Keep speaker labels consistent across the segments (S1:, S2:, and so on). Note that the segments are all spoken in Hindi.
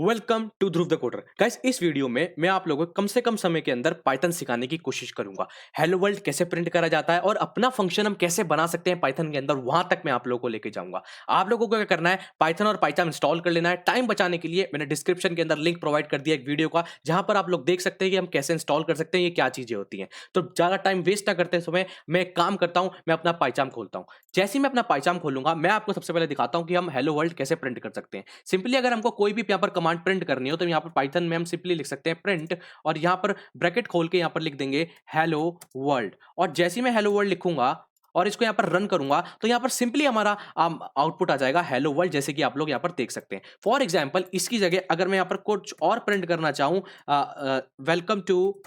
S1: Welcome to Dhruv the coder guys. इस वीडियो में मैं आप लोगों को कम से कम समय के अंदर पाइथन सिखाने की कोशिश करूंगा। हेलो वर्ल्ड कैसे प्रिंट करा जाता है और अपना फंक्शन हम कैसे बना सकते हैं पाइथन के अंदर, वहां तक मैं आप लोगों को लेके जाऊंगा। आप लोगों को क्या करना है, पाइथन और पाइथन इंस्टॉल कर लेना है। टाइम बचाने के लिए मैंने डिस्क्रिप्शन के अंदर लिंक प्रोवाइड कर दिया एक वीडियो का, जहां पर आप लोग देख सकते हैं कि हम कैसे इंस्टॉल कर सकते हैं, ये क्या चीजें होती हैं। तो ज्यादा टाइम वेस्ट ना करते समय मैं एक काम करता हूं, मैं अपना पाइचाम खोलता हूं। जैसे ही मैं अपना पाइचाम खोलूंगा, मैं आपको सबसे पहले दिखाता हूं कि हम हेलो वर्ल्ड कैसे प्रिंट कर सकते हैं। सिंपली अगर हमको कोई भी यहाँ पर कमांड प्रिंट करनी हो तो यहाँ पर पाइथन में हम सिंपली लिख सकते हैं प्रिंट, और यहाँ पर ब्रैकेट खोल के यहाँ पर लिख देंगे हेलो वर्ल्ड। और जैसे ही मैं हेलो वर्ल्ड लिखूंगा और इसको यहाँ पर रन करूंगा तो यहाँ पर सिंपली हमारा आउटपुट आ जाएगा हेलो वर्ल्ड, जैसे कि आप लोग यहाँ पर देख सकते हैं। फॉर एग्जाम्पल इसकी जगह अगर मैं यहाँ पर कुछ और प्रिंट करना चाहूँ, welcome to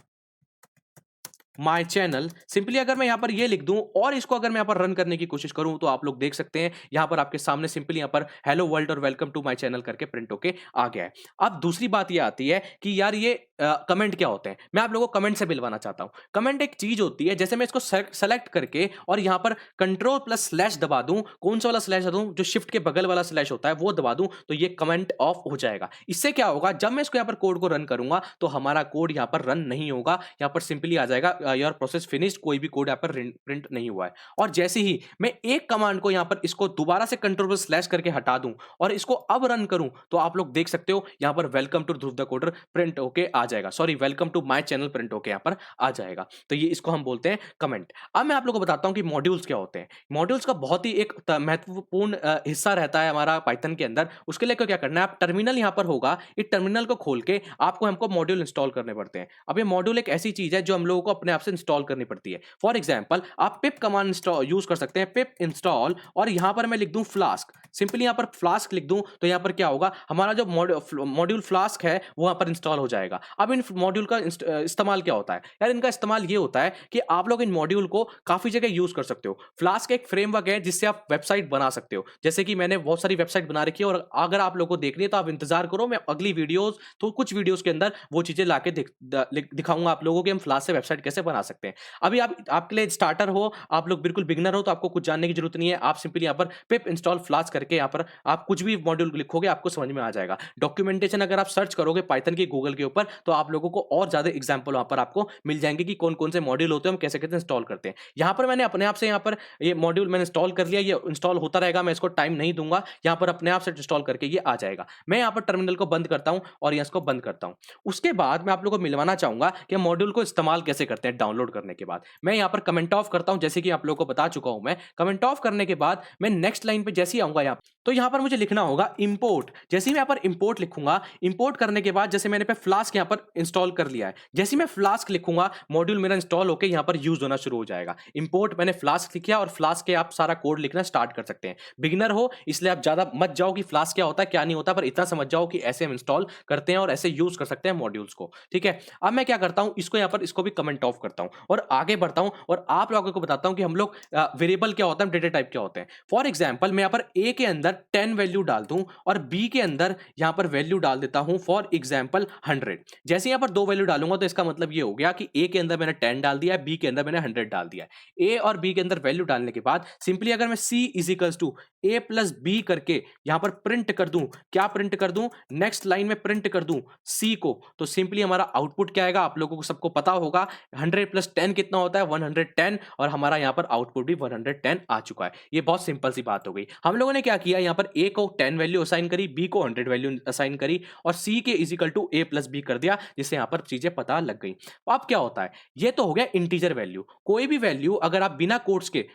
S1: my channel, simply अगर मैं यहां पर ये लिख दूं और इसको अगर मैं यहां पर रन करने की कोशिश करूं तो आप लोग देख सकते हैं यहां पर आपके सामने सिंपली यहां पर हेलो वर्ल्ड और वेलकम टू माय चैनल करके प्रिंट होके आ गया है। अब दूसरी बात ये आती है कि यार ये कमेंट क्या होते हैं। मैं आप लोगों को कमेंट से मिलवाना चाहता हूं। कमेंट एक चीज होती है, जैसे मैं इसको सेलेक्ट करके और यहां पर कंट्रोल प्लस स्लैश दबा दूं, कौन सा वाला स्लैश दूं, जो शिफ्ट के बगल वाला स्लैश होता है वो दबा दूं, तो ये कमेंट ऑफ हो जाएगा। इससे क्या होगा, जब मैं इसको यहां पर कोड को रन करूंगा तो हमारा कोड यहां पर रन नहीं होगा। यहां पर सिंपली आ जाएगा योर प्रोसेस फिनिश्ड, कोई भी कोड यहाँ पर प्रिंट नहीं हुआ है। और जैसे ही मैं एक कमांड को यहाँ पर इसको दोबारा से कंट्रोल पर स्लैश करके हटा दूं और इसको अब रन करूं तो आप लोग देख सकते हो यहाँ पर welcome to Dhruv the coder print होके आ जाएगा। Sorry, welcome to my channel print होके यहाँ पर आ जाएगा। तो ये इसको हम बोलते हैं कमेंट। अब मैं आप लोगों को बताता हूं कि मॉड्यूल्स क्या होते हैं। मॉड्यूल्स का बहुत ही एक महत्वपूर्ण हिस्सा रहता है हमारा पाइथन के अंदर। उसके लिए क्या करना है, आप टर्मिनल यहाँ पर होगा, इस टर्मिनल को खोल के आपको हमको मॉड्यूल इंस्टॉल करने पड़ते हैं। अब ये मॉड्यूल एक ऐसी चीज है जो हम लोगों को अपने आप से इंस्टॉल करनी पड़ती है। फॉर एग्जाम्पल आप पिप कमांड यूज कर सकते हैं, पिप इंस्टॉल, और यहां पर मैं लिख दूं फ्लास्क। सिंपली यहां पर फ्लास्क लिख दूं तो यहां पर क्या होगा, हमारा जो मॉड्यूल फ्लास्क है वो यहां पर इंस्टॉल हो जाएगा। अब इन मॉड्यूल का इस्तेमाल क्या होता है यार, इनका इस्तेमाल ये होता है कि आप लोग इन मॉड्यूल को काफी जगह यूज कर सकते हो। फ्लास्क एक फ्रेमवर्क है जिससे आप वेबसाइट बना सकते हो, जैसे कि मैंने बहुत सारी वेबसाइट बना रखी है, और अगर आप लोगों को देखनी है तो आप इंतजार करो, मैं अगली वीडियोस तो कुछ वीडियोस के अंदर वो चीजें लाके दिखाऊंगा आप लोगों को हम फ्लास्क से वेबसाइट कैसे बना सकते हैं। अभी आप आपके लिए स्टार्टर हो, आप लोग बिल्कुल बिगिनर हो, तो आपको कुछ जानने की जरूरत नहीं है। आप सिंपली यहाँ पर पिप इंस्टॉल फ्लास्क करके यहाँ पर आप कुछ भी मॉड्यूल लिखोगे आपको समझ में आ जाएगा। डॉक्यूमेंटेशन अगर आप सर्च करोगे पाइथन की गूगल के ऊपर तो आप लोगों को और ज्यादा एग्जाम्पल वहां पर आपको मिल जाएंगे कि कौन कौन से मॉड्यूल होते हैं, हम कैसे कैसे इंस्टॉल करते हैं। यहाँ पर मैंने अपने आप से यहाँ पर ये मॉड्यूल मैंने इंस्टॉल कर लिया, ये इंस्टॉल होता रहेगा, मैं इसको टाइम नहीं दूंगा, यहाँ पर अपने आप से इंस्टॉल करके ये आ जाएगा। मैं यहाँ पर टर्मिनल को बंद करता हूँ और इसको बंद करता हूँ। उसके बाद मैं आप लोगों को मिलवाना चाहूंगा कि मॉड्यूल को इस्तेमाल कैसे करते हैं डाउनलोड करने के बाद। मैं यहाँ पर कमेंट ऑफ करता हूं, जैसे कि आप लोगों को बता चुका हूं। मैं कमेंट ऑफ करने के बाद मैं नेक्स्ट लाइन पे जैसे ही आऊंगा यहाँ, तो यहाँ पर मुझे लिखना होगा इंपोर्ट। जैसे ही मैं यहाँ पर इंपोर्ट लिखूंगा, इंपोर्ट करने के बाद जैसे मैंने पे फ्लास्क यहाँ पर इंस्टॉल कर लिया है, जैसे ही मैं फ्लास्क लिखूंगा मॉड्यूल मेरा इंस्टॉल होकर यहाँ पर यूज होना शुरू हो जाएगा। इंपोर्ट मैंने फ्लास्क लिखा और फ्लास्क के आप सारा कोड लिखना स्टार्ट कर सकते हैं। बिगिनर हो इसलिए आप ज्यादा मत जाओ कि फ्लास्क क्या होता है क्या नहीं होता, पर इतना समझ जाओ कि ऐसे हम इंस्टॉल करते हैं और ऐसे यूज कर सकते हैं मॉड्यूल्स को। ठीक है, अब मैं क्या करता हूं, इसको यहाँ पर इसको भी कमेंट ऑफ करता हूं और आगे बढ़ता हूं और आप लोगों को बताता हूं कि हम लोग वेरिएबल क्या होता है, डेटा टाइप क्या होते हैं। फॉर एग्जांपल मैं यहां पर ए के अंदर 10 वैल्यू डाल दूं और बी के अंदर यहां पर वैल्यू डाल देता हूं फॉर एग्जांपल 100। जैसे यहां पर दो वैल्यू डालूंगा तो इसका मतलब ये हो गया कि ए के अंदर मैंने 10 डाल दिया है, बी के अंदर मैंने 100 डाल दिया है। ए और बी के अंदर वैल्यू डालने के बाद सिंपली अगर मैं C is equals to A plus B करके यहां पर प्रिंट कर दूं, क्या प्रिंट कर दूं, नेक्स्ट लाइन में प्रिंट कर दूं सी को, तो सिंपली हमारा आउटपुट क्या आएगा, आप लोगों को सबको पता होगा 100 प्लस 10 कितना होता है 110, और हमारा यहाँ पर आउटपुट भी 110 आ चुका है। ये बहुत सिंपल सी बात हो गई। हम लोगों ने क्या किया, यहाँ पर ए को 10 वैल्यू असाइन करी, बी को 100 वैल्यू असाइन करी और सी के equal to A plus B कर दिया, जिससे यहाँ पर चीजें पता लग गई। अब क्या होता है, ये तो हो गया इंटीजर वैल्यू। कोई भी वैल्यू अगर आप बिना कोड्स के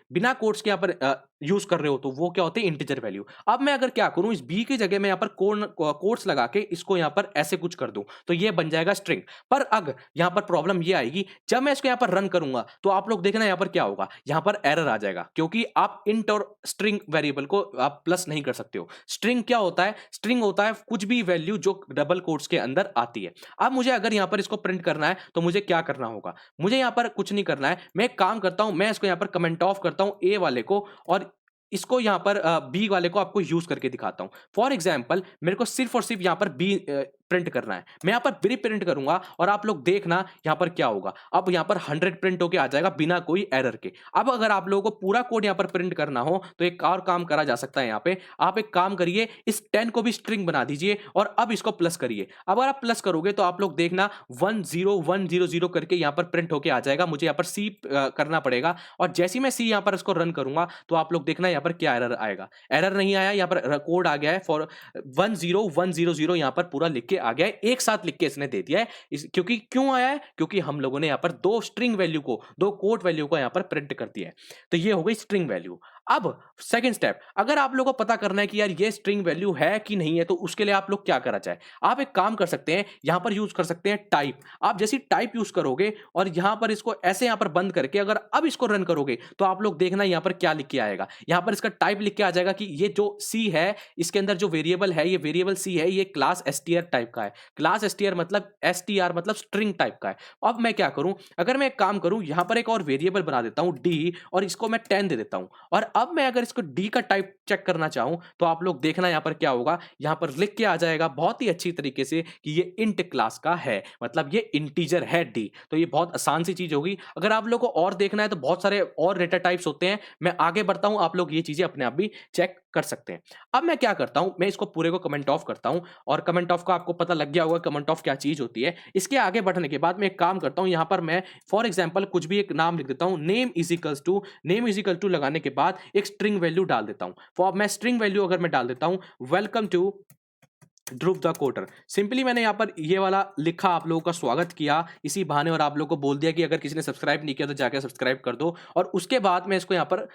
S1: यहाँ पर यूज कर रहे हो तो वो क्या होती है, इंटीजर वैल्यू। अब मैं अगर क्या करूं, इस बी की जगह में यहाँ पर कोट्स लगा के इसको यहाँ पर ऐसे कुछ कर दूं तो ये बन जाएगा स्ट्रिंग। पर अगर यहाँ पर प्रॉब्लम ये आएगी, जब मैं इसको यहाँ पर रन करूंगा तो आप लोग देखना यहाँ पर क्या होगा, यहाँ पर एरर आ जाएगा, क्योंकि आप इंट और स्ट्रिंग वेरिएबल को आप प्लस नहीं कर सकते हो। स्ट्रिंग क्या होता है, स्ट्रिंग होता है कुछ भी वैल्यू जो डबल कोट्स के अंदर आती है। अब मुझे अगर यहाँ पर इसको प्रिंट करना है तो मुझे क्या करना होगा, मुझे यहाँ पर कुछ नहीं करना है। मैं एक काम करता हूं, मैं इसको यहाँ पर कमेंट ऑफ करता हूं ए वाले को और इसको यहां पर बी वाले को आपको यूज करके दिखाता हूं। फॉर एग्जाम्पल मेरे को सिर्फ और सिर्फ यहां पर बी प्रिंट करना है। मैं यहाँ पर प्री प्रिंट करूँगा और आप लोग देखना यहाँ पर क्या होगा। अब यहाँ पर 100 प्रिंट होके आ जाएगा बिना कोई एरर के। अब अगर आप लोगों को पूरा कोड यहाँ पर प्रिंट करना हो तो एक और काम करा जा सकता है यहाँ पे। आप एक काम करिए, इस 10 को भी स्ट्रिंग बना दीजिए और अब इसको प्लस करिए। अब अगर आप प्लस करोगे तो आप लोग देखना 10100 करके यहाँ पर प्रिंट होके आ जाएगा। मुझे यहाँ पर सी करना पड़ेगा और जैसे ही मैं सी यहाँ पर इसको रन करूँगा तो आप लोग देखना यहाँ पर क्या एरर आएगा। एरर नहीं आया, यहाँ पर कोड आ गया है फॉर 10100 यहाँ पर पूरा लिख के आ गया है। एक साथ लिख के इसने दे दिया है। क्योंकि क्यों आया है? क्योंकि हम लोगों ने यहाँ पर दो स्ट्रिंग वैल्यू को, दो कोट वैल्यू को यहाँ पर प्रिंट कर दिया है। तो ये हो गई स्ट्रिंग वैल्यू। अब सेकंड स्टेप, अगर आप लोगों को पता करना है कि यार ये स्ट्रिंग वैल्यू है कि नहीं है तो उसके लिए आप लोग क्या करा जाए। आप एक काम कर सकते हैं, यहां पर यूज कर सकते हैं टाइप। आप जैसी टाइप यूज करोगे और यहां पर इसको ऐसे यहां पर बंद करके अगर अब इसको रन करोगे तो आप लोग देखना यहां पर क्या लिख के आएगा। यहां पर इसका टाइप लिख के आ जाएगा कि ये जो सी है इसके अंदर जो वेरिएबल है, ये वेरिएबल सी है, ये क्लास एसटीआर टाइप का है। क्लास एसटीआर मतलब एसटीआर मतलब स्ट्रिंग टाइप का है। अब मैं क्या करूं, अगर मैं एक काम करूं यहां पर एक और वेरिएबल बना देता हूं डी और इसको मैं 10 दे देता हूं और अब मैं अगर इसको डी का टाइप चेक करना चाहूं तो आप लोग देखना यहां पर क्या होगा। यहां पर लिख के आ जाएगा बहुत ही अच्छी तरीके से कि ये इंट क्लास का है, मतलब ये इंटीजर है डी। तो ये बहुत आसान सी चीज होगी। अगर आप लोग को और देखना है तो बहुत सारे और डेटा टाइप्स होते हैं, मैं आगे बढ़ता हूं, आप लोग ये चीजें अपने आप भी चेक कर सकते हैं। अब मैं क्या करता हूं, मैं इसको पूरे को कमेंट ऑफ करता हूं और कमेंट ऑफ का आपको पता लग गया होगा कमेंट ऑफ क्या चीज होती है। इसके आगे बढ़ने के बाद मैं एक काम करता हूं, यहां पर मैं फॉर एग्जांपल कुछ भी एक नाम लिख देता हूं, नेम इज इक्वल टू लगाने के बाद एक स्ट्रिंग वैल्यू डाल देता हूं। फॉर मैं स्ट्रिंग वैल्यू अगर मैं डाल देता हूं welcome to Dhruv the coder. Simply मैंने यहाँ पर ये वाला लिखा, आप लोगों का स्वागत किया इसी बहाने और आप लोगों को बोल दिया कि अगर किसी ने सब्सक्राइब नहीं किया तो जाकर सब्सक्राइब कर दो। और उसके बाद मैं इसको यहाँ पर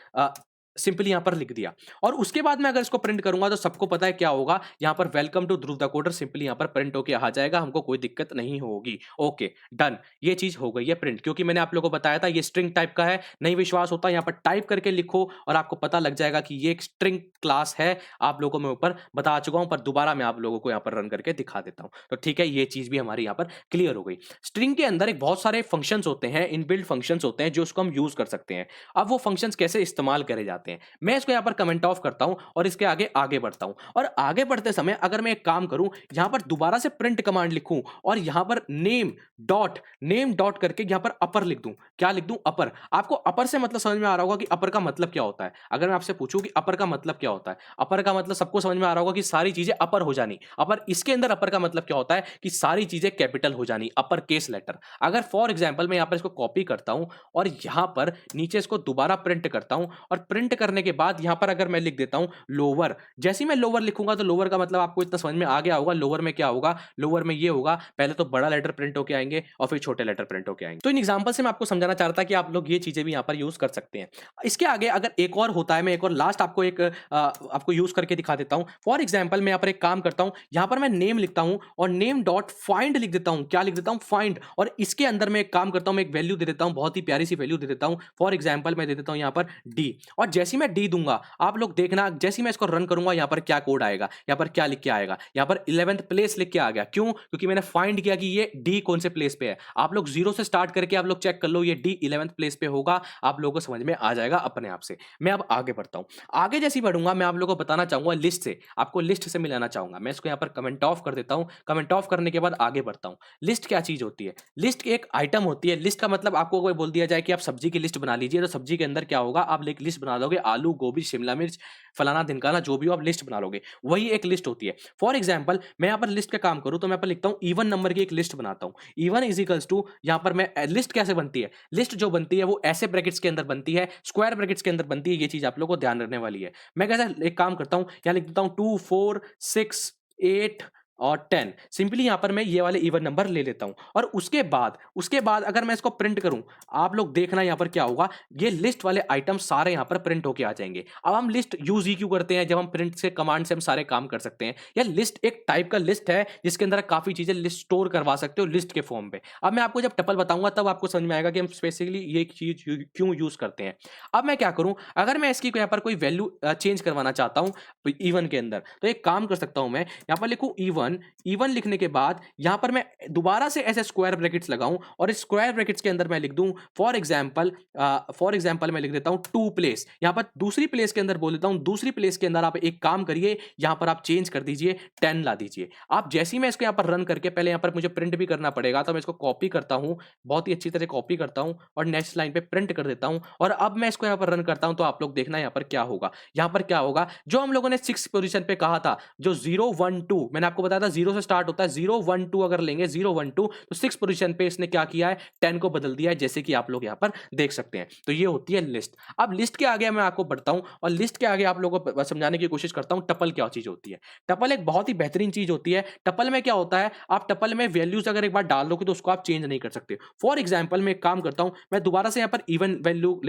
S1: सिंपली यहाँ पर लिख दिया और उसके बाद मैं अगर इसको प्रिंट करूंगा तो सबको पता है क्या होगा। यहाँ पर welcome to Dhruv the coder simply यहाँ पर प्रिंट होके आ जाएगा, हमको कोई दिक्कत नहीं होगी। ओके डन, ये चीज हो गई है प्रिंट, क्योंकि मैंने आप लोगों को बताया था ये स्ट्रिंग टाइप का है। नहीं विश्वास होता यहाँ पर टाइप करके लिखो और आपको पता लग जाएगा कि ये एक स्ट्रिंग क्लास है। आप लोगों को मैं ऊपर बता चुका हूं पर दोबारा मैं आप लोगों को यहाँ पर रन करके दिखा देता हूं। तो ठीक है, ये चीज भी हमारी यहाँ पर क्लियर हो गई। स्ट्रिंग के अंदर एक बहुत सारे फंक्शंस होते हैं, इनबिल्ट फंक्शंस होते हैं जो उसको हम यूज कर सकते हैं। अब वो फंक्शंस कैसे इस्तेमाल करे जाते हैं, मैं इसको पर कमेंट ऑफ करता हूं और इसके आगे आगे बढ़ता हूं। और आगे बढ़ते समय अगर मैं एक काम करूं, यहां पर दोबारा से प्रिंट कमांड लिखूं और यहां पर नेम डॉट करके यहां पर अपर लिख दूं। क्या लिख दूं? अपर। आपको अपर से मतलब समझ में आ रहा होगा कि अपर का मतलब क्या होता है। अगर मैं आपसे पूछूं कि अपर का मतलब क्या होता है, अपर का मतलब सबको समझ में आ रहा होगा कि सारी चीजें अपर हो जानी। अपर इसके अंदर अपर का मतलब क्या होता है कि सारी चीजें कैपिटल हो जानी, अपर केस लेटर। अगर फॉर एग्जांपल मैं यहां पर इसको कॉपी करता हूं और यहां पर नीचे इसको दोबारा प्रिंट करता हूं और प्रिंट करने के बाद यहां पर अगर मैं लिख देता हूं लोअर, जैसे ही मैं लोअर लिखूंगा तो लोअर का मतलब आपको इतना समझ में आ गया होगा। लोअर में क्या होगा, लोअर में ये होगा, पहले तो बड़ा लेटर प्रिंट होके आएंगे और फिर छोटे लेटर प्रिंट होके आएंगे। तो इन एग्जांपल से मैं आपको समझाना चाह रहा था कि आप लोग ये चीजें भी यहां पर यूज कर सकते हैं। इसके आगे अगर एक और होता है, मैं एक और लास्ट आपको एक आपको यूज करके दिखा देता हूं। फॉर एग्जांपल मैं यहां पर एक काम करता हूं, यहां पर मैं नेम लिखता हूं और नेम डॉट फाइंड लिख देता हूं। क्या लिख देता हूं? फाइंड। और इसके अंदर मैं एक काम करता हूं, मैं एक वैल्यू दे देता हूं, बहुत ही प्यारी सी वैल्यू दे देता हूं। फॉर एग्जांपल मैं दे देता हूं यहां पर डी। और जैसे मैं डी दूंगा आप लोग देखना, जैसे मैं इसको रन करूंगा यहां पर क्या कोड आएगा, यहां पर क्या लिख के आएगा, यहां पर 11th प्लेस लिख के आ गया। क्यों? क्योंकि मैंने फाइंड किया कि ये डी कौन से प्लेस पे है। आप लोग 0 से स्टार्ट करके आप लोग चेक कर लो, ये डी 11th प्लेस पे होगा, आप लोगों को समझ में आ जाएगा अपने आप से। मैं अब आगे बढ़ता हूं। आगे जैसे ही बढ़ूंगा मैं आप लोगों को बताना चाहूंगा लिस्ट से, आपको लिस्ट से मिलाना चाहूंगा। मैं इसको यहां पर कमेंट ऑफ कर देता हूं। कमेंट ऑफ करने के बाद आगे बढ़ता हूं। लिस्ट क्या चीज होती है? लिस्ट एक आइटम होती है। लिस्ट का मतलब आपको कोई बोल दिया जाए कि आप सब्जी की लिस्ट बना लीजिए, तो सब्जी के अंदर क्या होगा, आप एक लिस्ट बना लोगे, आलू, गोभी, शिमला मिर्च, फलाना ढिमकाना जो भी हो आप लिस्ट बना लोगे, वही एक लिस्ट होती है। फॉर एग्जांपल मैं यहां पर लिस्ट का काम करूं तो मैं यहां पर लिखता हूं इवन नंबर की एक लिस्ट बनाता हूं। इवन इज इक्वल्स टू, यहां पर मैं लिस्ट कैसे बनती है, लिस्ट जो बनती है वो ऐसे ब्रैकेट्स के अंदर बनती है, स्क्वायर ब्रैकेट्स के अंदर बनती है। ये चीज आप लोगों को ध्यान रखने वाली है। मैं कैसे एक काम करता हूं, यहां लिख देता हूं 2 4 6 8 और 10। सिंपली यहां पर मैं ये वाले इवन नंबर ले लेता हूं और उसके बाद अगर मैं इसको प्रिंट करूं, आप लोग देखना यहां पर क्या होगा, ये लिस्ट वाले आइटम सारे यहां पर प्रिंट होके आ जाएंगे। अब हम लिस्ट यूज ही क्यों करते हैं, जब हम प्रिंट से कमांड से हम सारे काम कर सकते हैं। यह लिस्ट एक टाइप का लिस्ट है जिसके अंदर काफी चीजें लिस्ट स्टोर करवा सकते हो लिस्ट के फॉर्म पे। अब मैं आपको जब टपल बताऊंगा तब आपको समझ में आएगा कि हम स्पेसिफिकली ये चीज क्यों यूज करते हैं। अब मैं क्या करूं, अगर मैं इसकी यहां पर कोई वैल्यू चेंज करवाना चाहता हूं इवन के अंदर, तो एक काम कर सकता हूं, मैं यहां पर लिखूं इवन, इवन लिखने के बाद यहाँ पर मैं दोबारा से ऐसे स्क्वायर ब्रैकेट्स लगाऊं और इस स्क्वायर ब्रैकेट्स के अंदर मैं लिख दूं फॉर एग्जांपल मैं लिख देता हूं टू प्लेस। यहाँ पर दूसरी प्लेस के अंदर बोल देता हूं, दूसरी प्लेस के अंदर आप एक काम करिए, यहाँ पर आप चेंज कर दीजिए 10 ला दीजिए। आप जैसे ही मैं इसको यहाँ पर रन करके, पहले यहाँ पर मुझे प्रिंट भी करना पड़ेगा, तो मैं इसको कॉपी करता हूँ, बहुत ही अच्छी तरह कॉपी करता हूँ और नेक्स्ट लाइन पे प्रिंट कर देता हूँ। और अब मैं इसको यहाँ पर रन करता हूँ, तो आप लोग देखना यहाँ पर क्या होगा। यहाँ पर क्या होगा, जो हम लोगों ने 6 पोजीशन पे कहा था, जो 0 1 2 मैंने आपको बताया था 0 से स्टार्ट होता है, 0 1 2 अगर लेंगे 0 1 2, तो 6 पोजीशन पे इसने क्या किया है, 10 को बदल दिया है, जैसे कि आप लोग यहाँ पर देख सकते हैं। तो ये होती है लिस्ट। अब लिस्ट के आगे मैं आपको बढ़ता हूं और लिस्ट के आगे आप लोगों को समझाने की कोशिश करता हूं टपल क्या चीज होती है। टपल एक बहुत ही बेहतरीन चीज होती है। टपल में क्या होता है, आप टपल में वैल्यूज अगर एक बार डाल दोगे तो उसको आप चेंज नहीं कर सकते। फॉर एग्जाम्पल मैं एक काम करता हूं, मैं दोबारा से यहाँ पर इवन वैल्यू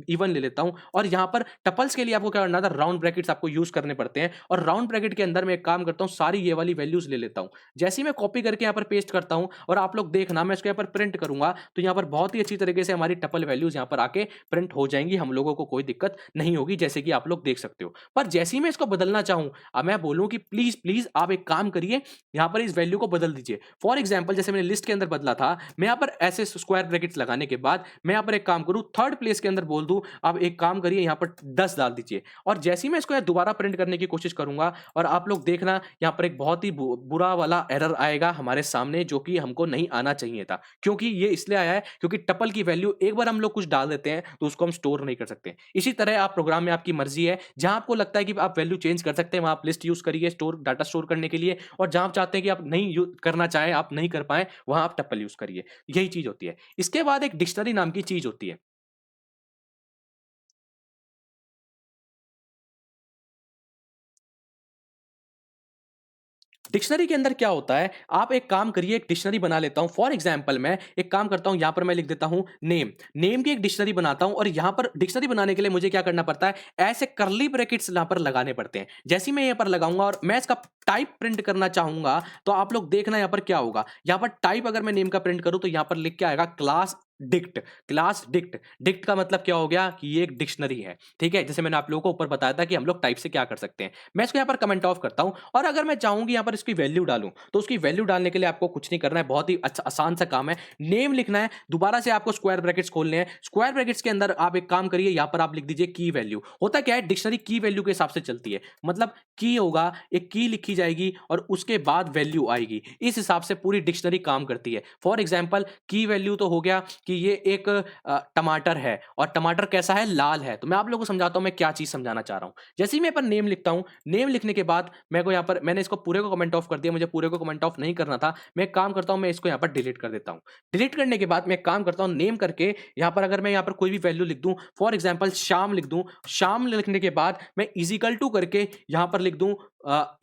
S1: इवन ले लेता हूं और यहाँ पर टपल्स के लिए आपको क्या करना था, राउंड ब्रैकेट्स आपको यूज करने पड़ते हैं। और राउंड ब्रैकेट के अंदर मैं एक काम करता हूं, सारी ये वाली वैल्यूज ले लेता हूं। जैसे ही मैं कॉपी करके यहाँ पर पेस्ट करता हूं और आप लोग देखना, मैं इसको यहाँ पर प्रिंट करूंगा, तो यहाँ पर बहुत ही अच्छी तरीके से हमारी टपल वैल्यूज यहाँ पर आके प्रिंट हो जाएंगी, हम लोगों को कोई दिक्कत नहीं होगी, जैसे कि आप लोग देख सकते हो। पर जैसे ही मैं इसको बदलना चाहूं, अब मैं बोलूं कि प्लीज प्लीज आप एक काम करिए, यहाँ पर इस वैल्यू को बदल दीजिए। फॉर एग्जाम्पल जैसे मैंने लिस्ट के अंदर बदला था, मैं यहाँ पर ऐसे स्क्वायर ब्रैकेट्स लगाने के बाद मैं यहाँ पर एक काम करूं, थर्ड प्लेस के अंदर बोल दूं, आप एक काम करिए यहाँ पर 10 डाल दीजिए। और जैसे ही मैं इसको दोबारा प्रिंट करने की कोशिश करूंगा, और आप लोग देखना यहाँ पर एक बहुत ही बुरा वाला एरर आएगा हमारे सामने, जो कि हमको नहीं आना चाहिए था। क्योंकि ये इसलिए आया है क्योंकि टपल की वैल्यू एक बार हम लोग कुछ डाल देते हैं तो उसको हम स्टोर नहीं कर सकते। इसी तरह आप प्रोग्राम में आपकी मर्जी है, जहां आपको लगता है कि आप वैल्यू चेंज कर सकते हैं वहां आप लिस्ट यूज करिए डाटा स्टोर करने के लिए, और जहां आप चाहते हैं कि आप नहीं करना चाहें, आप नहीं कर पाए, वहां आप टपल यूज करिए। यही चीज होती है। इसके बाद एक डिक्शनरी नाम की चीज होती है। डिक्शनरी के अंदर क्या होता है, आप एक काम करिए, एक डिक्शनरी बना लेता हूं। फॉर एग्जांपल मैं एक काम करता हूं, यहां पर मैं लिख देता हूं नेम, नेम की एक डिक्शनरी बनाता हूं। और यहां पर डिक्शनरी बनाने के लिए मुझे क्या करना पड़ता है, ऐसे करली ब्रैकेट्स यहां पर लगाने पड़ते हैं। जैसे ही मैं यहां पर लगाऊंगा और मैं इसका टाइप प्रिंट करना चाहूंगा, तो आप लोग देखना यहां पर क्या होगा। यहां पर टाइप अगर मैं नेम का प्रिंट करूं, तो यहां पर लिख के आएगा class dict. Class dict, dict का मतलब क्या हो गया कि ये एक डिक्शनरी है। ठीक है, जैसे मैंने आप लोगों को ऊपर बताया था कि हम लोग टाइप से क्या कर सकते हैं। मैं इसको यहाँ पर कमेंट ऑफ करता हूं, और अगर मैं चाहूँ कि यहाँ पर इसकी वैल्यू डालूं, तो उसकी वैल्यू डालने के लिए आपको कुछ नहीं करना है, बहुत ही अच्छा आसान सा काम है। नेम लिखना है, दोबारा से आपको स्क्वायर ब्रैकेट्स खोलने हैं। स्क्वायर ब्रैकेट्स के अंदर आप एक काम करिए, यहाँ पर आप लिख दीजिए की वैल्यू। होता क्या है, डिक्शनरी की वैल्यू के हिसाब से चलती है। मतलब की होगा, एक की लिखी जाएगी और उसके बाद वैल्यू आएगी, इस हिसाब से पूरी डिक्शनरी काम करती है। फॉर एग्जाम्पल की वैल्यू तो हो गया कि ये एक टमाटर है, और टमाटर कैसा है, लाल है। तो मैं आप लोगों को समझाता हूं मैं क्या चीज समझाना चाह रहा हूं। जैसे ही मैं पर नेम लिखता हूं, नेम लिखने के बाद मैं को यहाँ पर, मैंने इसको पूरे को कमेंट ऑफ कर दिया, मुझे पूरे को कमेंट ऑफ नहीं करना था। मैं एक काम करता हूं, मैं इसको यहाँ पर डिलीट कर देता हूं। डिलीट करने के बाद मैं एक काम करता हूं, नेम करके यहाँ पर अगर मैं यहाँ पर कोई भी वैल्यू लिख दूं, फॉर एग्जाम्पल शाम लिख दूं, शाम लिखने के बाद मैं इजिकल टू करके यहाँ पर लिख दूं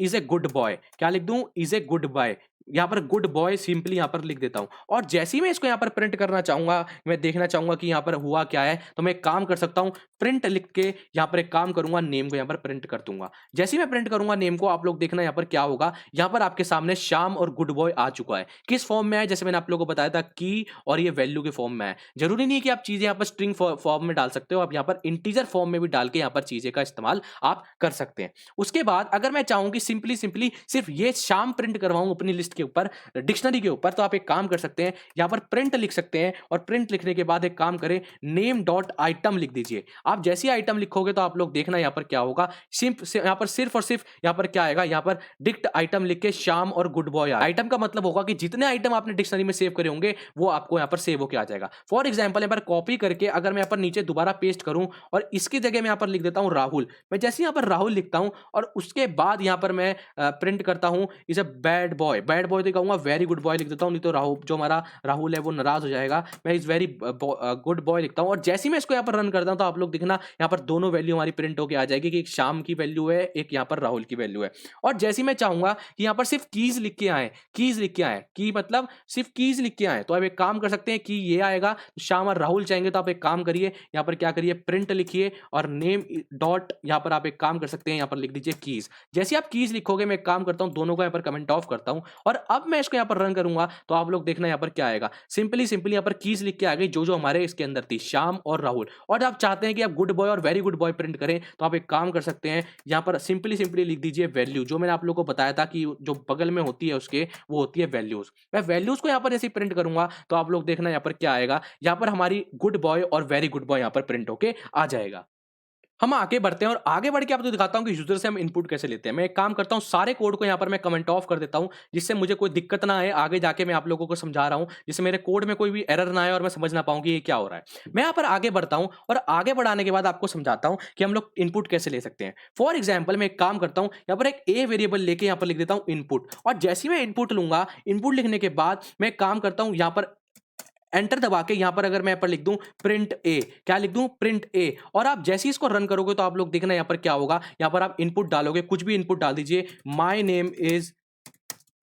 S1: इज ए गुड बॉय। क्या लिख दूं, इज ए गुड बॉय। यहाँ पर गुड बॉय सिंपली यहाँ पर लिख देता हूं। और जैसे ही मैं इसको यहाँ पर प्रिंट करना चाहूंगा, मैं देखना चाहूंगा कि यहाँ पर हुआ क्या है, तो मैं एक काम कर सकता हूं, प्रिंट लिख के यहाँ पर एक काम करूंगा, नेम को यहाँ पर प्रिंट कर दूंगा। जैसे ही मैं प्रिंट करूंगा नेम को, आप लोग देखना यहाँ पर क्या होगा। यहाँ पर आपके सामने शाम और गुड बॉय आ चुका है। किस फॉर्म में है, जैसे मैंने आप लोगों को बताया था की और ये वैल्यू के फॉर्म में है। जरूरी नहीं कि आप चीजें यहाँ पर स्ट्रिंग फॉर्म में डाल सकते हो, आप यहाँ पर इंटीजर फॉर्म में भी डाल के यहाँ पर चीजें का इस्तेमाल आप कर सकते हैं। उसके बाद अगर मैं चाहूं कि सिंपली सिंपली सिर्फ ये शाम प्रिंट करवाऊं अपनी लिस्ट के ऊपर, डिक्शनरी के ऊपर, तो आप एक काम कर सकते हैं, यहां पर प्रिंट लिख सकते हैं। और प्रिंट लिखने के बाद एक काम करें, नेम डॉट आइटम लिख दीजिए। आप जैसे ही आइटम लिखोगे तो आप लोग देखना यहां पर क्या होगा, यहां पर सिर्फ और सिर्फ यहां पर क्या आएगा, यहां पर डिक्ट आइटम लिख के शाम और गुड बॉय। आइटम का मतलब होगा कि जितने आइटम आपने डिक्शनरी में सेव करे होंगे वो आपको यहां पर सेव होकर आ जाएगा। फॉर एग्जाम्पल यहां पर कॉपी करके अगर मैं यहां पर नीचे दोबारा पेस्ट करूं और इसकी जगह मैं यहां पर लिख देता हूं राहुल। मैं जैसे यहां पर राहुल लिखता हूं और उसके बाद यहां पर मैं प्रिंट करता हूं is a bad boy. Bad boy तो कहूंगा वेरी गुड बॉय लिख देता हूं, नहीं तो राहुल, जो हमारा राहुल है वो नाराज हो जाएगा। मैं इज वेरी गुड बॉय लिखता हूं। और जैसे ही मैं इसको यहाँ पर रन करता हूं, तो आप लोग दिखना यहाँ पर दोनों वैल्यू हमारी प्रिंट होकर आ जाएगी कि एक शाम की वैल्यू है, एक यहाँ पर राहुल की वैल्यू है। और जैसे ही मैं चाहूंगा कि यहाँ पर सिर्फ कीज लिख के आए, कीज लिख के आए, की मतलब सिर्फ कीज लिख के आए, तो आप एक काम कर सकते हैं कि ये आएगा, शाम और राहुल चाहेंगे तो आप एक काम करिए, यहाँ पर क्या करिए, प्रिंट लिखिए और नेम डॉट यहाँ पर आप एक काम कर सकते हैं, यहाँ पर लिख दीजिए कीज। जैसे आप कीज लिखोगे, मैं एक काम करता हूं, दोनों को यहाँ पर कमेंट ऑफ करता हूं। और अब मैं इसको यहाँ पर रन करूँगा तो आप लोग देखना यहाँ पर क्या आएगा। सिंपली सिंपली यहाँ पर कीज़ लिख के आ गई जो हमारे इसके अंदर थी, श्याम और राहुल। और आप चाहते हैं कि आप गुड बॉय और वेरी गुड बॉय प्रिंट करें तो आप एक काम कर सकते हैं, यहाँ पर सिंपली सिंपली लिख दीजिए वैल्यू, जो मैंने आप लोगों को बताया था कि जो बगल में होती है उसके वो होती है वैल्यूज़। मैं वैल्यूज़ को यहाँ पर ऐसे प्रिंट करूँगा तो आप लोग देखना यहाँ पर क्या आएगा, यहाँ पर हमारी गुड बॉय और वेरी गुड बॉय यहाँ पर प्रिंट होके आ जाएगा। हम आगे बढ़ते हैं और आगे बढ़ के आपको दिखाता हूँ कि यूज़र से हम इनपुट कैसे लेते हैं। मैं एक काम करता हूँ, सारे कोड को यहाँ पर मैं कमेंट ऑफ कर देता हूँ, जिससे मुझे कोई दिक्कत ना आए, आगे जाके मैं आप लोगों को समझा रहा हूँ, जिससे मेरे कोड में कोई भी एरर ना आए और मैं समझ ना पाऊँ कि ये क्या हो रहा है। मैं यहाँ पर आगे बढ़ता हूँ और आगे बढ़ाने के बाद आपको समझाता हूँ कि हम लोग इनपुट कैसे ले सकते हैं। फॉर एग्जाम्पल मैं एक काम करता हूँ, यहाँ पर एक ए वेरिएबल लेके यहाँ पर लिख देता हूँ इनपुट, और जैसे ही मैं इनपुट लूँगा, इनपुट लिखने के बाद मैं एक काम करता हूँ, यहाँ पर एंटर दबा के यहाँ पर अगर मैं यहाँ पर लिख दूं प्रिंट ए, क्या लिख दूं प्रिंट ए, और आप जैसे ही इसको रन करोगे तो आप लोग देखना यहाँ पर क्या होगा। यहाँ पर आप इनपुट डालोगे, कुछ भी इनपुट डाल दीजिए, माय नेम इज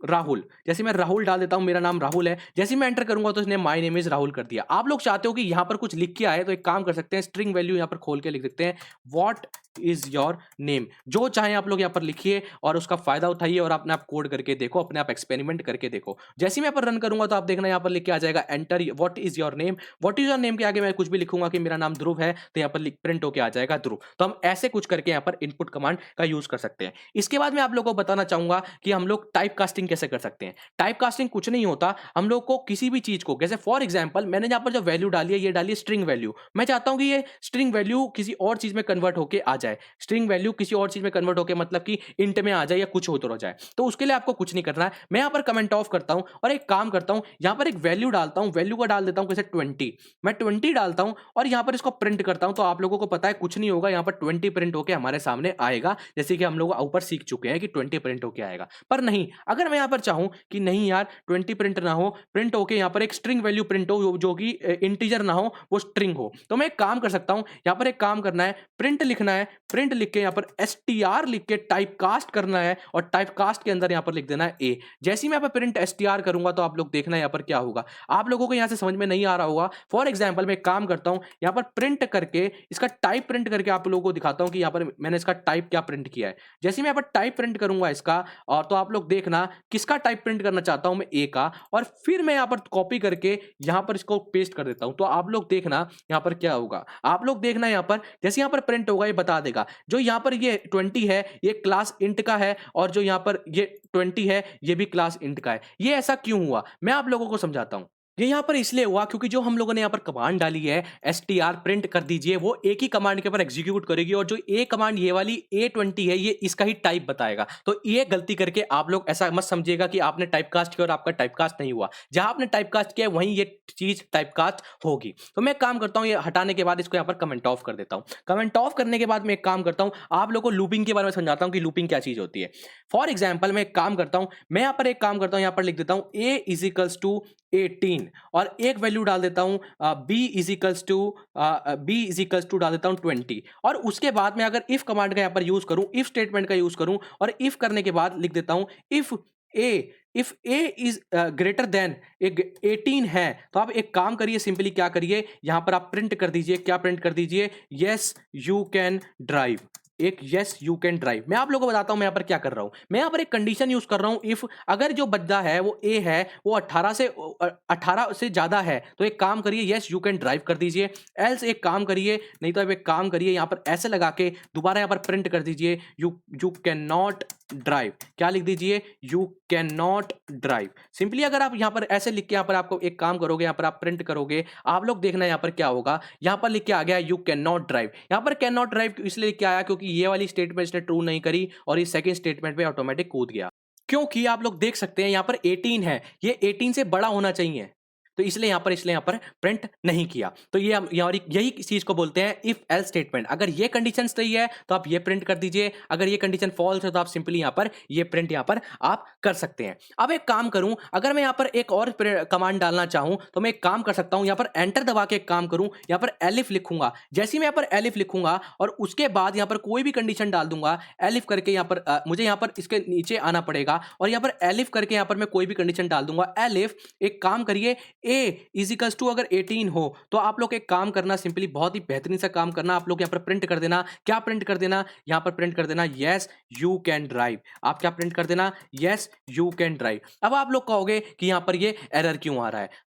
S1: राहुल। जैसे मैं राहुल डाल देता हूं, मेरा नाम राहुल है, जैसे ही मैं एंटर करूंगा तो इसने माय नेम इज राहुल कर दिया। आप लोग चाहते हो कि यहां पर कुछ लिख के आए तो एक काम कर सकते हैं, स्ट्रिंग वैल्यू यहां पर खोल के लिख सकते हैं, व्हाट इज योर नेम। जो चाहे आप लोग यहां पर लिखिए और उसका फायदा उठाइए और अपने आप कोड करके देखो, अपने आप एक्सपेरिमेंट करके देखो। जैसे ही मैं यहाँ पर रन करूंगा तो आप देखना यहाँ पर लिख के आ जाएगा enter what is your name. What is your name के आगे मैं कुछ भी लिखूंगा कि मेरा नाम ध्रुव है तो यहाँ पर प्रिंट होकर आ जाएगा ध्रुव। तो हम ऐसे कुछ करके यहाँ पर इनपुट कमांड का यूज कर सकते हैं। इसके बाद मैं आप लोगों को बताना चाहूंगा कि हम लोग टाइप कास्टिंग कैसे कर सकते हैं। टाइप कास्टिंग कुछ नहीं होता, हम लोग को किसी भी चीज को, जैसे फॉर एग्जांपल मैंने यहाँ पर जो वैल्यू डाली है, ये डाली है स्ट्रिंग वैल्यू, मैं चाहता हूं कि ये स्ट्रिंग वैल्यू किसी और चीज में कन्वर्ट होके आ जाए। स्ट्रिंग वैल्यू किसी और चीज में कन्वर्ट होके मतलब कि इंट में आ जाए या कुछ हो जाए, तो उसके लिए आपको कुछ नहीं करना है। मैं यहाँ पर कमेंट ऑफ करता हूं और एक काम करता हूं, यहाँ पर एक वैल्यू डालता हूं, वैल्यू का डाल देता हूं कैसे 20, मैं 20 डालता हूं और यहाँ पर इसको प्रिंट करता हूं। तो आप लोगों को पता है कुछ नहीं होगा, यहाँ पर 20 प्रिंट होके हमारे सामने आएगा, जैसे कि हम लोग ऊपर सीख चुके हैं कि 20 प्रिंट होके आएगा। पर नहीं, अगर मैं यहाँ पर चाहूं कि नहीं यार 20 प्रिंट ना हो, प्रिंट होके यहाँ पर एक स्ट्रिंग वैल्यू प्रिंट हो जो कि इंटीजर ना हो, वो स्ट्रिंग हो, तो मैं एक काम कर सकता हूं, यहाँ पर एक काम करना है, प्रिंट लिखना है, प्रिंट लिख के यहाँ पर str लिख के टाइप कास्ट करना है और टाइप कास्ट के अंदर यहाँ पर लिख देना है a। जैसे ही मैं यहाँ पर प्रिंट str करूंगा तो आप लोग देखना यहाँ पर क्या होगा। आप लोगों को यहाँ से समझ में नहीं आ रहा होगा। फॉर एग्जाम्पल मैं एक काम करता हूं, यहाँ पर प्रिंट करके इसका टाइप प्रिंट करके आप लोगों को दिखाता हूं कि यहाँ पर मैंने इसका टाइप क्या प्रिंट किया है। जैसे मैं यहाँ पर टाइप प्रिंट करूंगा इसका, और तो आप लोग देखना किसका टाइप प्रिंट करना चाहता हूं मैं a का, और फिर मैं यहाँ पर कॉपी करके यहाँ पर इसको पेस्ट कर देता हूं। तो आप लोग देखना यहाँ पर क्या होगा। आप लोग देखना यहाँ पर जैसे यहाँ पर प्रिंट होगा ये बता देगा, जो यहाँ पर ये 20 है ये क्लास इंट का है, और जो यहाँ पर ये 20 है ये भी क्लास इंट का है। ये ऐसा क्यों हुआ मैं आप लोगों को समझाता हूं। ये यहाँ पर इसलिए हुआ क्योंकि जो हम लोगों ने यहाँ पर कमांड डाली है str प्रिंट कर दीजिए, वो एक ही कमांड के ऊपर एग्जीक्यूट करेगी, और जो ए कमांड ये वाली A20 है ये इसका ही टाइप बताएगा। तो ये गलती करके आप लोग ऐसा मत समझिएगा कि आपने टाइप कास्ट किया और आपका टाइप कास्ट नहीं हुआ। जहां आपने टाइप कास्ट किया वहीं ये चीज टाइप कास्ट होगी। तो मैं काम करता हूँ, ये हटाने के बाद इसको यहाँ पर कमेंट ऑफ कर देता हूँ। कमेंट ऑफ करने के बाद मैं एक काम करता हूँ, आप लोगों को लूपिंग के बारे में समझाता हूँ कि लूपिंग क्या चीज होती है। फॉर एग्जाम्पल मैं एक काम करता हूँ, मैं यहाँ पर एक काम करता हूँ, यहाँ पर लिख देता हूँ a इज इक्वल्स टू 18 और एक वैल्यू डाल देता हूं b इज इक्वल्स टू डाल देता हूं 20, और उसके बाद मैं अगर इफ कमांड का यहां पर यूज करूं, इफ स्टेटमेंट का यूज करूं, और इफ करने के बाद लिख देता हूं if a is greater than 18 है, तो आप एक काम करिए, सिंपली क्या करिए यहां पर आप प्रिंट कर दीजिए, क्या प्रिंट कर दीजिए, यस यू कैन ड्राइव, एक यस यू कैन ड्राइव। मैं आप लोगों को बताता हूं मैं यहाँ पर क्या कर रहा हूं। मैं यहाँ पर एक कंडीशन यूज कर रहा हूं, इफ अगर जो बंदा है वो ए है, वो 18 से ज्यादा है, तो एक काम करिए यस यू कैन ड्राइव कर दीजिए, एल्स एक काम करिए, नहीं तो आप एक काम करिए यहाँ पर ऐसे लगा के दोबारा यहाँ पर प्रिंट कर दीजिए यू कैन नॉट ड्राइव, क्या लिख दीजिए you can not drive. Simply अगर आप यहाँ पर ऐसे लिख के यहाँ पर आपको एक काम करोगे, यहाँ पर आप प्रिंट करोगे, आप लोग देखना यहाँ पर क्या होगा। यहाँ पर लिख के आ गया यू कैन नॉट ड्राइव। यहाँ पर कैन नॉट ड्राइव इसलिए लिख के आया क्योंकि ये वाली स्टेटमेंट इसने ट्रू नहीं करी और ये सेकंड स्टेटमेंट पे ऑटोमेटिक कूद गया, क्योंकि आप लोग देख सकते हैं यहाँ पर 18 है, ये 18 से बड़ा होना चाहिए, तो इसलिए यहाँ पर प्रिंट नहीं किया। तो ये यही चीज को बोलते हैं इफ एल्स स्टेटमेंट। अगर ये कंडीशन सही है तो आप ये प्रिंट कर दीजिए, अगर ये कंडीशन फॉल्स है तो आप सिंपली यहाँ पर ये प्रिंट यहाँ पर आप कर सकते हैं। अब एक काम करूं, अगर मैं यहाँ पर एक और कमांड डालना चाहूं तो मैं एक काम कर सकता हूं, यहाँ पर एंटर दबा के एक काम करूं, यहाँ पर एलिफ लिखूंगा। जैसे ही मैं यहाँ पर एलिफ लिखूंगा और उसके बाद यहाँ पर कोई भी कंडीशन डाल दूंगा, एलिफ करके यहाँ पर मुझे यहाँ पर इसके नीचे आना पड़ेगा और यहाँ पर एलिफ करके यहाँ पर मैं कोई भी कंडीशन डाल दूंगा, एलिफ एक काम करिए ए इज इक्वल्स टू अगर 18 हो तो आप लोग एक काम करना, सिंपली बहुत ही बेहतरीन सा काम करना, आप लोग यहाँ पर प्रिंट कर देना। क्या प्रिंट कर देना? यहाँ पर प्रिंट कर देना यस यू कैन ड्राइव। आप क्या प्रिंट कर देना? Yes you can drive. अब आप लोग कहोगे कि यहाँ पर ये एरर क्यों आ रहा है?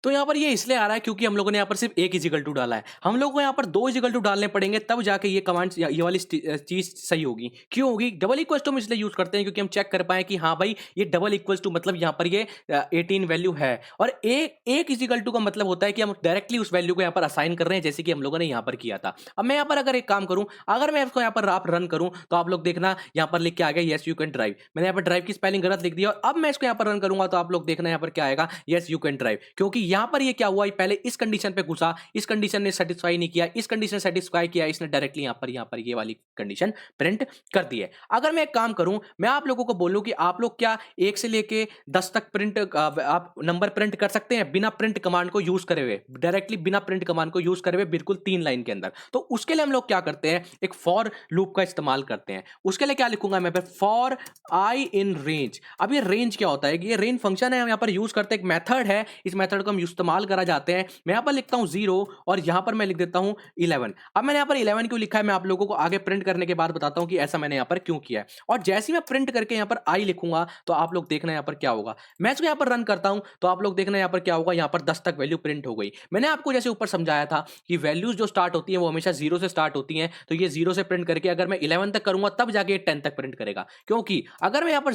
S1: तो यहाँ पर ये इसलिए आ रहा है क्योंकि हम लोगों ने यहाँ पर सिर्फ एक इज इक्वल टू डाला है। हम लोगों को यहाँ पर दो इज इक्वल टू डालने पड़ेंगे, तब जाके ये कमांड ये वाली चीज सही होगी। क्यों होगी? डबल इक्वल टू हम इसलिए यूज करते हैं क्योंकि हम चेक कर पाए कि हाँ भाई ये डबल इक्वल टू मतलब यहाँ पर ये 18 वैल्यू है, और एक इज इक्वल टू का मतलब होता है कि हम डायरेक्टली उस वैल्यू को यहाँ पर असाइन कर रहे हैं, जैसे कि हम लोगों ने यहाँ पर किया था। अब मैं यहाँ पर अगर एक काम करूँ, अगर मैं इसको यहाँ पर आप रन करूँ तो आप लोग देखना यहाँ पर लिख के आ गया यस यू कैन ड्राइव। मैंने यहाँ पर ड्राइव की स्पेलिंग गलत लिख दिया, और अब मैं इसको यहाँ पर रन करूंगा तो आप लोग देखना यहाँ पर क्या आएगा, यस यू कैन ड्राइव। क्योंकि यहाँ पर ये क्या हुआ, पहले इस कंडीशन पे घुसा, इस कंडीशन ने सेटिस्फाई नहीं किया, इस कंडीशन सेटिस्फाई किया, इसने डायरेक्टली यहाँ पर ये वाली कंडीशन प्रिंट कर दी है। अगर मैं एक काम करूं, मैं आप लोगों को बोलूं कि आप लोग क्या 1 से लेके 10 तक प्रिंट आप नंबर प्रिंट कर सकते हैं बिना प्रिंट कमांड को यूज करे हुए, डायरेक्टली बिना प्रिंट कमांड को यूज करे हुए, बिल्कुल 3 लाइन के अंदर। तो उसके लिए हम लोग क्या करते हैं, एक फॉर लूप का इस्तेमाल करते हैं। उसके लिए क्या लिखूंगा मैं, फॉर आई इन रेंज। अब ये रेंज क्या होता है कि ये रेंज फंक्शन है, हम यहाँ पर यूज करते हैं, एक मेथड है, इस मेथड को हम इस्तेमाल करा जाते हैं। मैं यहाँ पर लिखता हूँ 0 और यहाँ पर मैं लिख देता हूँ 11। अब मैंने यहाँ पर 11 क्यों लिखा है मैं आप लोगों को आगे प्रिंट करने के बाद बताता हूँ कि ऐसा मैंने यहाँ पर क्यों किया है। और जैसे ही मैं प्रिंट करके यहाँ पर आई लिखूंगा तो आप लोग देखना यहाँ पर क्या होगा। मैं इसको यहाँ पर रन करता हूँ तो आप लोग देखना यहाँ पर क्या होगा, यहाँ पर 10 तक वैल्यू प्रिंट हो गई। मैंने आपको जैसे ऊपर समझाया था कि वैल्यूज जो स्टार्ट होती है वो हमेशा 0 से स्टार्ट होती हैं, तो ये 0 से प्रिंट करके अगर मैं 11 तक करूंगा तब जाके 10 तक प्रिंट करेगा। क्योंकि अगर मैं यहाँ पर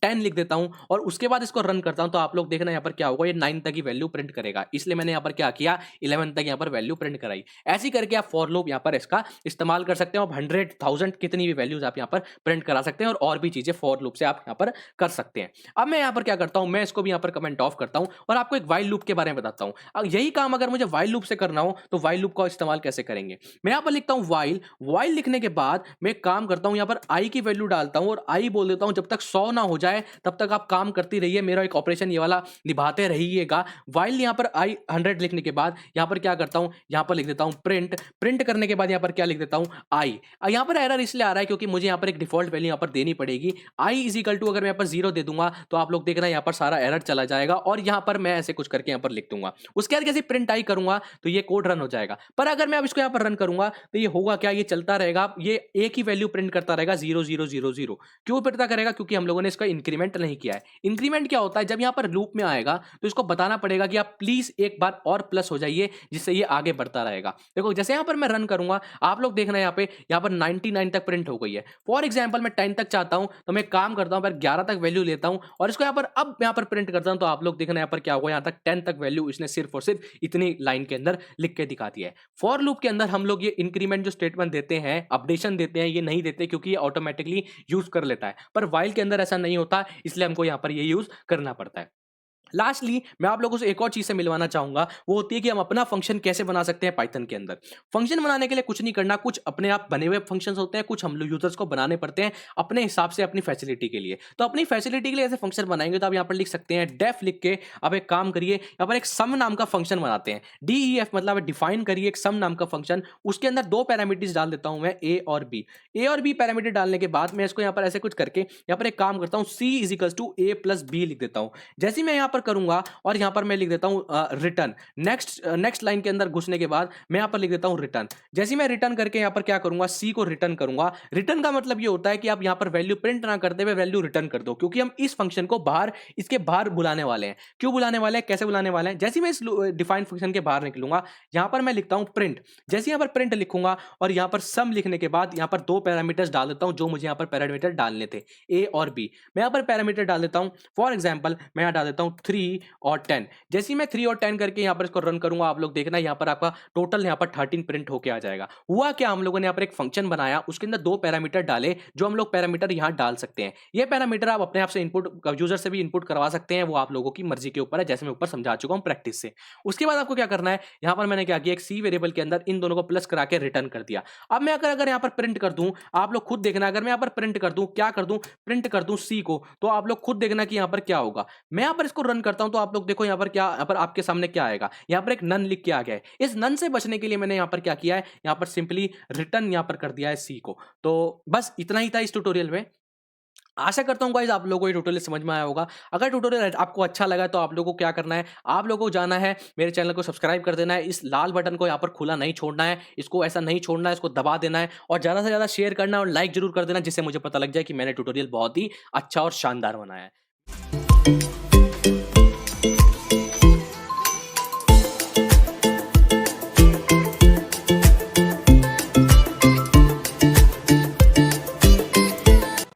S1: 10 लिख देता हूँ और उसके बाद इसको रन करता हूँ तो आप लोग देखना यहाँ पर क्या होगा, ये 9 तक ही वैल्यू प्रिंट करेगा। इसलिए मैंने यहाँ पर क्या किया, 11 तक यहाँ पर वैल्यू प्रिंट कराई। ऐसी करके आप फॉर लूप यहाँ पर इसका इस्तेमाल कर सकते हैं, और 100,000 कितनी भी वैल्यूज आप यहाँ पर प्रिंट करा सकते हैं, और भी चीजें फॉर लूप से आप यहाँ पर कर सकते हैं। अब मैं यहाँ पर क्या करता हूँ, मैं इसको भी यहाँ पर कमेंट ऑफ करता हूँ और आपको एक वाइल लूप के बारे में बताता हूँ। अब यही काम अगर मुझे वाइल लूप से करना हो तो वाइल लूप का इस्तेमाल कैसे करेंगे। मैं यहाँ पर लिखता हूँ वाइल, वाइल लिखने के बाद मैं एक काम करता हूँ, यहाँ पर आई की वैल्यू डालता हूँ और आई बोल देता हूँ जब तक 100 ना हो जाए तब तक आप काम करती रहिए, मेरा एक ऑपरेशन ये वाला निभाते रहिएगा। वाइल यहाँ पर आई 100 लिखने के बाद यहाँ पर क्या करता हूँ, यहाँ पर लिख देता हूँ प्रिंट। प्रिंट करने के बाद यहाँ पर क्या लिख देता हूँ, आई। यहाँ पर एरर इसलिए आ रहा है क्योंकि मुझे यहाँ पर एक डिफॉल्ट वैल्यू यहाँ पर देनी पड़ेगी। आई इज इक्वल टू अगर मैं यहाँ पर 0 दे दूंगा तो आप लोग देखना यहाँ पर सारा एरर चला जाएगा, और यहाँ पर मैं ऐसे कुछ करके यहाँ पर लिख दूंगा। उसके बाद जैसे प्रिंट आई करूंगा तो ये कोड रन हो जाएगा। पर अगर मैं अब इसको यहाँ पर रन करूंगा तो ये होगा क्या, ये चलता रहेगा, ये एक ही वैल्यू प्रिंट करता रहेगा 0000। क्यों प्रिंट करेगा, क्योंकि हम लोगों ने इसका इंक्रीमेंट नहीं किया है। इंक्रीमेंट क्या होता है, जब यहाँ पर लूप में आएगा तो इसको बताना पड़ेगा कि आप प्लीज एक बार और प्लस हो जाइए, जिससे ये आगे बढ़ता रहेगा। देखो जैसे यहाँ पर मैं रन करूंगा आप लोग देखना यहाँ पर 99 तक प्रिंट हो गई है। फॉर एग्जाम्पल मैं 10 तक चाहता हूं तो मैं काम करता हूं, पर 11 तक वैल्यू लेता हूं और इसको अब यहाँ पर प्रिंट करता हूं तो आप लोग देखना यहाँ पर क्या होगा, यहाँ तक 10 तक वैल्यू इसने सिर्फ और सिर्फ इतनी लाइन के अंदर लिख के दिखा दिया है। फॉर लूप के अंदर हम लोग ये इंक्रीमेंट जो स्टेटमेंट देते हैं, अपडेशन देते हैं, ये नहीं देते क्योंकि ये ऑटोमेटिकली यूज कर लेता है। पर वाइल के अंदर ऐसा नहीं होता, इसलिए हमको यहाँ पर ये यूज करना पड़ता है। लास्टली मैं आप लोगों से एक और चीज से मिलवाना चाहूंगा, वो होती है कि हम अपना फंक्शन कैसे बना सकते हैं पाइथन के अंदर। फंक्शन बनाने के लिए कुछ नहीं करना, कुछ अपने आप बने हुए फंक्शंस होते हैं, कुछ हम लोग यूजर्स को बनाने पड़ते हैं अपने हिसाब से, अपनी फैसिलिटी के लिए। तो अपनी फैसिलिटी के लिए ऐसे फंक्शन बनाएंगे तो आप यहाँ पर लिख सकते हैं डेफ लिख के। अब एक काम करिए, यहाँ पर एक सम नाम का फंक्शन बनाते हैं, DEF मतलब डिफाइन करिए एक सम नाम का फंक्शन। उसके अंदर दो पैरामीटर्स डाल देता हूं मैं, ए और बी पैरामीटर डालने के बाद मैं इसको यहाँ पर ऐसे कुछ करके यहाँ पर एक काम करता हूँ, C is equal to A plus B लिख देता हूँ। जैसे मैं यहाँ पर करूंगा और यहां पर मैं लिख देता हूं रिटर्न। नेक्स्ट लाइन के अंदर घुसने के बाद मैं यहां पर लिख देता हूं रिटर्न। जैसे मैं रिटर्न करके यहां पर क्या करूंगा, सी को रिटर्न करूंगा। रिटर्न का मतलब ये होता है कि आप यहां पर वैल्यू प्रिंट ना करते हुए वैल्यू रिटर्न कर दो, क्योंकि हम इस फंक्शन को बाहर, इसके बाहर बुलाने वाले हैं। क्यों बुलाने वाले हैं, कैसे बुलाने वाले हैं, जैसे मैं इस डिफाइन फंक्शन के बाहर निकलूंगा यहां पर मैं लिखता हूं प्रिंट। जैसे यहां पर प्रिंट लिखूंगा और यहां पर सम लिखने के बाद यहां पर दो पैरामीटर्स डाल देता हूं जो मुझे यहां पर पैरामीटर डालने थे, ए और बी। मैं यहां पर पैरामीटर डाल देता हूं, फॉर एग्जांपल मैं यहां डाल देता हूं 3 और 10। जैसे मैं 3 और 10 करके यहां पर इसको रन करूंगा आप लोग देखना यहां पर आपका टोटल यहां पर 13 प्रिंट होके आ जाएगा। हुआ क्या, हम लोगों ने यहां पर एक फंक्शन बनाया, उसके अंदर दो पैरामीटर डाले जो हम लोग पैरामीटर यहां डाल सकते हैं। ये पैरामीटर आप अपने आप से इनपुट, यूजर से भी इनपुट करवा सकते हैं, वो आप लोगों की मर्जी के ऊपर है, जैसे मैं ऊपर समझा चुका हूं प्रैक्टिस से। उसके बाद आपको क्या करना है, यहां पर मैंने क्या किया, एक सी वेरिएबल के अंदर इन दोनों को प्लस करा के रिटर्न कर दिया। अब मैं अगर यहां पर प्रिंट कर दूं, आप लोग खुद देखना, अगर मैं यहां पर प्रिंट कर दूं, क्या कर दूं, प्रिंट कर दूं सी को, तो आप लोग खुद देखना कि यहां पर क्या होगा। मैं यहां पर इसको रन करता हूं तो आप लोग देखो यहां पर क्या, यहां पर आपके सामने क्या आएगा, यहां पर एक नन लिख के आ गया है। इस नन से बचने के लिए मैंने यहां पर क्या किया है, यहां पर सिंपली रिटर्न यहां पर कर दिया है सी को। तो बस इतना ही था इस ट्यूटोरियल में। आशा करता हूँ गाइस आप लोगों को ये ट्यूटोरियल समझ में आया होगा। अगर ट्यूटोरियल आपको अच्छा लगा तो आप लोगों को क्या करना है, आप लोगों को जाना है मेरे चैनल को सब्सक्राइब कर देना है, इस लाल बटन को यहाँ पर खुला नहीं छोड़ना है, इसको ऐसा नहीं छोड़ना है, इसको दबा देना है और ज़्यादा से ज़्यादा शेयर करना है और लाइक ज़रूर कर देना जिससे मुझे पता लग जाए कि मैंने ट्यूटोरियल बहुत ही अच्छा और शानदार बनाया है।